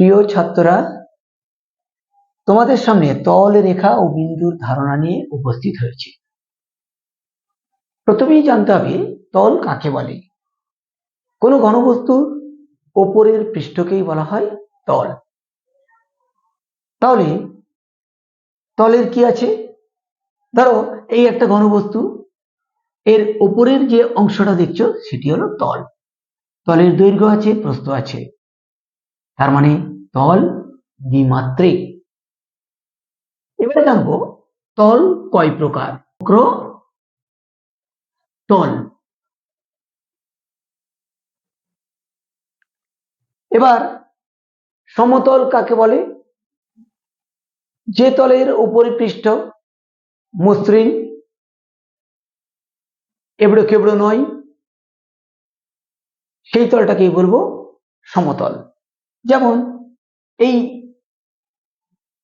প্রিয় ছাত্ররা, তোমাদের সামনে তল রেখা ও বিন্দুর ধারণা নিয়ে উপস্থিত হয়েছে। প্রথমেই জানতে হবে তল কাকে বলে। কোনো ঘনবস্তুর ওপরের পৃষ্ঠকেই বলা হয় তল। তাহলে তলের কি আছে? ধরো এই একটা ঘনবস্তু, এর ওপরের যে অংশটা দেখছো সেটি হলো তল। তলের দৈর্ঘ্য আছে, প্রস্থ আছে, তার মানে তল দ্বিমাত্রিক। এবারে জানবো তল কয় প্রকার। বক্র তল। এবার সমতল কাকে বলে? যে তলের উপরের পৃষ্ঠ মসৃণ, এবড়ো খেবড়ো নয়, সেই তলটাকেই বলবো সমতল। যেমন এই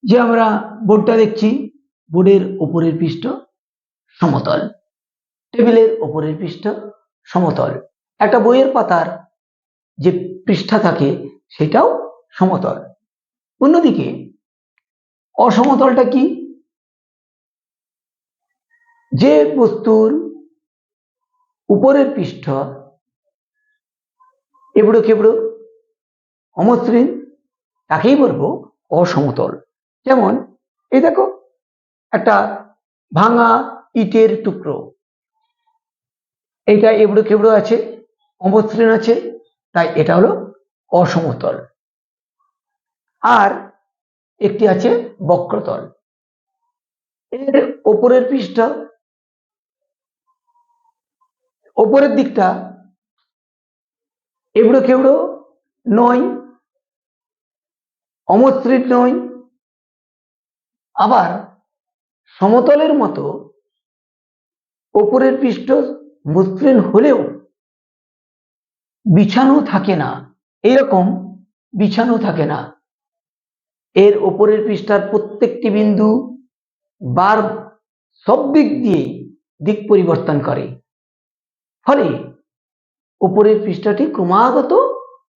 যে আমরা বোর্ডটা দেখছি, বোর্ডের উপরের পৃষ্ঠ সমতল, টেবিলের উপরের পৃষ্ঠ সমতল, একটা বইয়ের পাতার যে পৃষ্ঠা থাকে সেটাও সমতল। অন্যদিকে অসমতলটা কি? যে বস্তুর উপরের পৃষ্ঠ এবড়ো খেবড়ো অমসৃণ তাকেই বলবো অসমতল। যেমন এই দেখো একটা ভাঙা ইটের টুকরো, এইটা এবড়ো খেবড়ো আছে, অমসৃণ আছে, তাই এটা হলো অসমতল। আর একটি আছে বক্রতল, এর ওপরের পৃষ্ঠ ওপরের দিকটা এবড়ো খেবড়ো নয়, অমসৃণ নয়, আবার সমতলের মতো ওপরের পৃষ্ঠ মসৃণ হলেও বিছানো থাকে না, এরকম বিছানো থাকে না। এর ওপরের পৃষ্ঠার প্রত্যেকটি বিন্দু বার সব দিক দিয়ে দিক পরিবর্তন করে, ফলে উপরের পৃষ্ঠাটি ক্রমাগত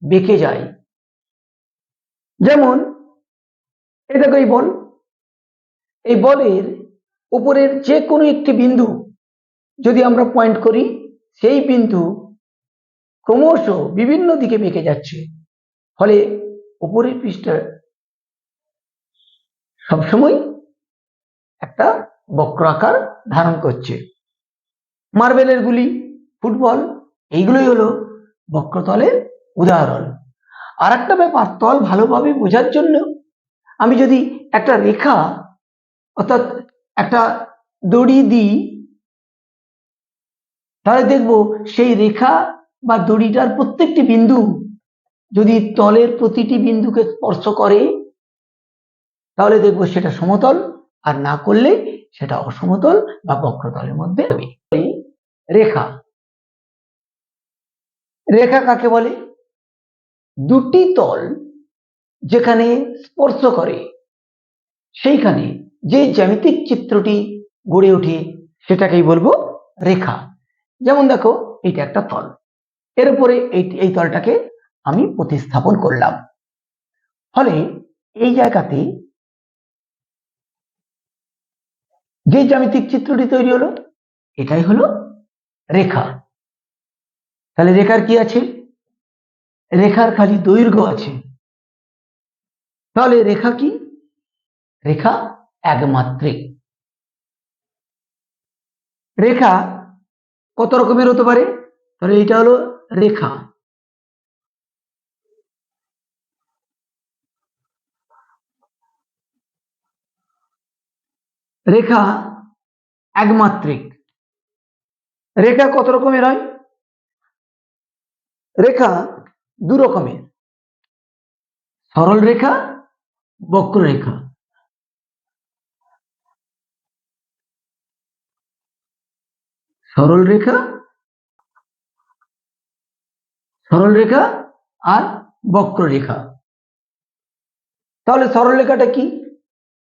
বেঁকে যায়। যেমন এই দেখো এই বল, এই বলের উপরের যে কোনো একটি বিন্দু যদি আমরা পয়েন্ট করি, সেই বিন্দু ক্রমশ বিভিন্ন দিকে বেঁকে যাচ্ছে, ফলে উপরের পৃষ্ঠা সবসময় একটা বক্র আকার ধারণ করছে। মার্বেলের গুলি, ফুটবল, এইগুলোই হলো বক্রতলের উদাহরণ। আর একটা ব্যাপার, তল ভালোভাবে বোঝার জন্য আমি যদি একটা রেখা অর্থাৎ একটা দড়ি দিই, তাহলে দেখবো সেই রেখা বা দড়িটার প্রত্যেকটি বিন্দু যদি তলের প্রতিটি বিন্দুকে স্পর্শ করে, তাহলে দেখবো সেটা সমতল, আর না করলে সেটা অসমতল বা বক্রতলের মধ্যে হবে। রেখা, রেখা কাকে বলে? দুটি তল যেখানে স্পর্শ করে সেইখানে যে জ্যামিতিক চিত্রটি গড়ে ওঠে সেটাকেই বলবো রেখা। যেমন দেখো এইটা একটা তল, এর উপরে এই তলটাকে আমি প্রতিস্থাপন করলাম, ফলে এই জায়গাতে যে জ্যামিতিক চিত্রটি তৈরি হলো এটাই হলো রেখা। তাহলে রেখার কি আছে? রেখার খালি দৈর্ঘ্য আছে। তাহলে রেখা কি? রেখা একমাত্রিক। রেখা কত রকমের হতে পারে? তাহলে এটা হলো রেখা। রেখা একমাত্রিক। রেখা কত রকমের হয়? রেখা দু রকমের, সরল রেখা, বক্ররেখা। সরল রেখা, সরল রেখা আর বক্ররেখা। তাহলে সরল রেখাটা কি?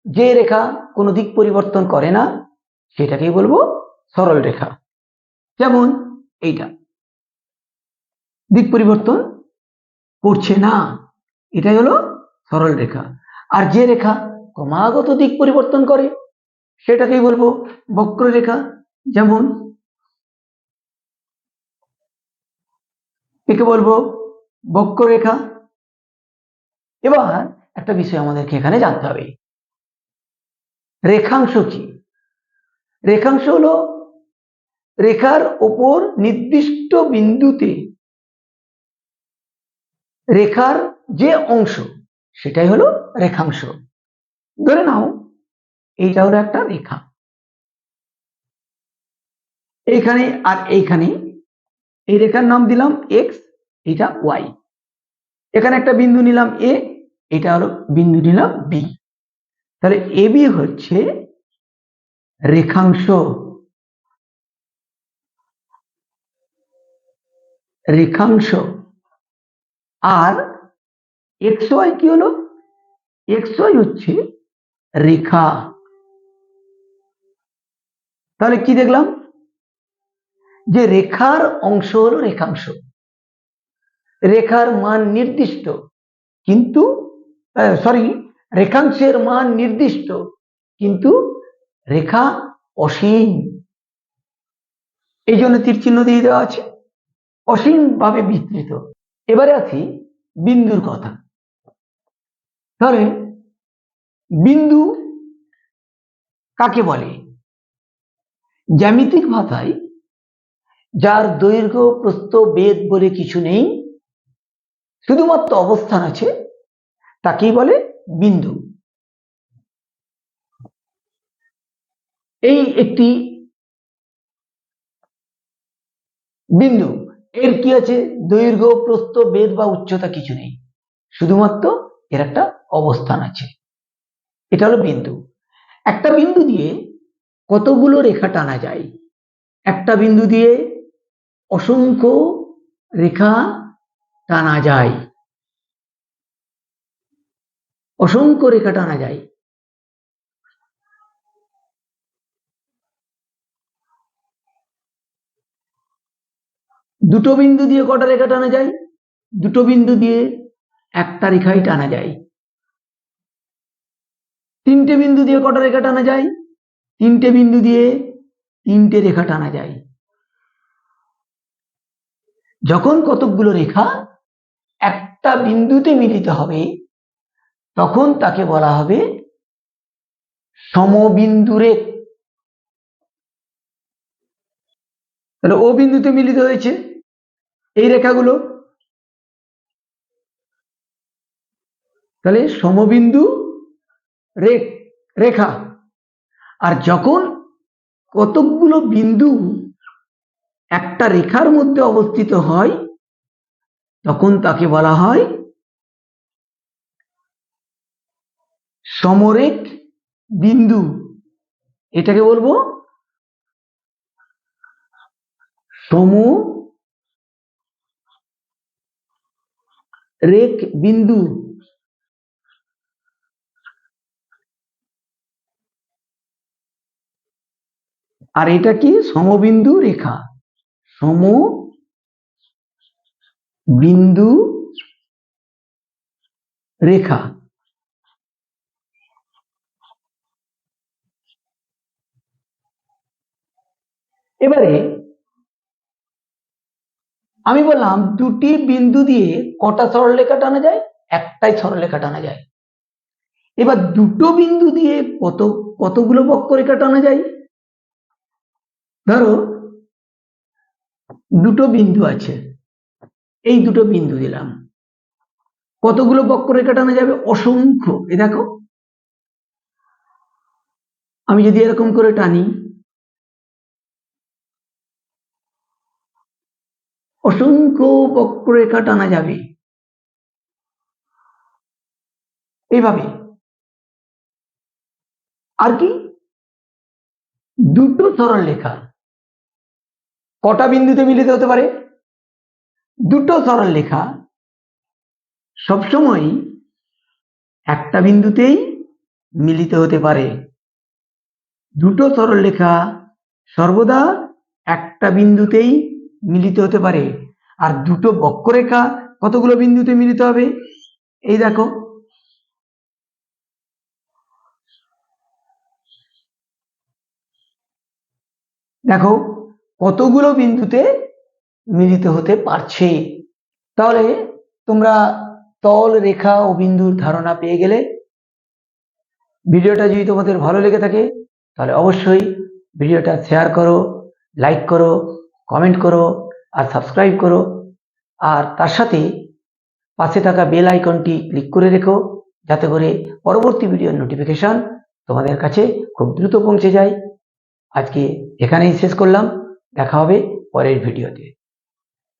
যে রেখা কোনো দিক পরিবর্তন করে না সেটাকেই বলবো সরল রেখা। যেমন এইটা দিক পরিবর্তন করছে না, এটাই হলো সরল রেখা। আর যে রেখা ক্রমাগত দিক পরিবর্তন করে সেটাকেই বলবো বক্ররেখা। যেমন একে বলবো বক্ররেখা। এবার একটা বিষয় আমাদেরকে এখানে জানতে হবে, রেখাংশ কি? রেখাংশ হলো রেখার ওপর নির্দিষ্ট বিন্দুতে রেখার যে অংশ সেটাই হলো রেখাংশ। ধরে নাও এইটা হলো একটা রেখা, এইখানে আর এইখানে এই রেখার নাম দিলাম এক্স, এটা ওয়াই। এখানে একটা বিন্দু নিলাম এ, এটা হলো বিন্দু নিলাম বি। তাহলে এ বি হচ্ছে রেখাংশ। রেখাংশ। আর এক্স ওয়াই কি হলো? এক্স ওয়াই হচ্ছে রেখা। তাহলে কি দেখলাম, যে রেখার অংশ হলো রেখাংশ, রেখার মান নির্দিষ্ট কিন্তু রেখাংশের মান নির্দিষ্ট কিন্তু রেখা অসীম, এই জন্য তীর চিহ্ন দিয়ে দেওয়া আছে, অসীম ভাবে বিস্তৃত। এবারে আছি বিন্দুর কথা। তাহলে বিন্দু কাকে বলে? জ্যামিতিক ভাষায় যার দৈর্ঘ্য প্রস্থ বেদ বলে কিছু নেই, শুধুমাত্র অবস্থান আছে, তাকেই বলে বিন্দু। এই একটি বিন্দু, এর কি আছে? দৈর্ঘ্য প্রস্থ বেদ বা উচ্চতা কিছু নেই, শুধুমাত্র এর একটা অবস্থান আছে, এটা হলো বিন্দু। একটা বিন্দু দিয়ে কতগুলো রেখা টানা যায়? একটা বিন্দু দিয়ে অসংখ্য রেখা টানা যায়, অসংখ্য রেখা টানা যায়। দুটো বিন্দু দিয়ে কটা রেখা টানা যায়? দুটো বিন্দু দিয়ে একটা রেখাই টানা যায়। তিনটে বিন্দু দিয়ে কটা রেখা টানা যায়? তিনটে বিন্দু দিয়ে তিনটে রেখা টানা যায়। যখন কতকগুলো রেখা একটা বিন্দুতে মিলিত হবে তখন তাকে বলা হবে সমবিন্দু রেখ। তাহলে ও বিন্দুতে মিলিত হয়েছে এই রেখাগুলো, তাহলে সমবিন্দু রেখা। আর যখন কতকগুলো বিন্দু একটা রেখার মধ্যে অবস্থিত হয় তখন তাকে বলা হয় সমরেখ বিন্দু। এটাকে বলবো সমরেখ বিন্দু। আর এটা কি? সমবিন্দু রেখা। সমবিন্দু রেখা। এবারে আমি বললাম দুটি বিন্দু দিয়ে কটা সরলরেখা টানা যায়? একটাই সরলরেখা টানা যায়। এবার দুটো বিন্দু দিয়ে কতগুলো বক্ররেখা টানা যায়? ধরো দুটো বিন্দু আছে, এই দুটো বিন্দু দিলাম, কতগুলো বক্ররেখা টানা যাবে? অসংখ্য। এই দেখো আমি যদি এরকম করে টানি, অসংখ্য বক্ররেখা টানা যাবে এইভাবে। আর কি? দুটো সরলরেখা কটা বিন্দুতে মিলিত হতে পারে? দুটো সরলরেখা সবসময় একটা বিন্দুতেই মিলিত হতে পারে। দুটো সরলরেখা সর্বদা একটা বিন্দুতেই মিলিত হতে পারে। আর দুটো বক্ররেখা কতগুলো বিন্দুতে মিলিত হবে? এই দেখো দেখো কতগুলো বিন্দুতে মিলিত হতে পারছে। তাহলে তোমরা তল, রেখা ও বিন্দুর ধারণা পেয়ে গেলে। ভিডিওটা যদি তোমাদের ভালো লেগে থাকে তাহলে অবশ্যই ভিডিওটা শেয়ার করো, লাইক করো, কমেন্ট করো আর সাবস্ক্রাইব করো। আর তার সাথে পাশে থাকা বেল আইকনটি ক্লিক করে রেখো, যাতে করে পরবর্তী ভিডিওর নোটিফিকেশন তোমাদের কাছে খুব দ্রুত পৌঁছে যায়। আজকে এখানেই শেষ করলাম, দেখা হবে পরের ভিডিওতে।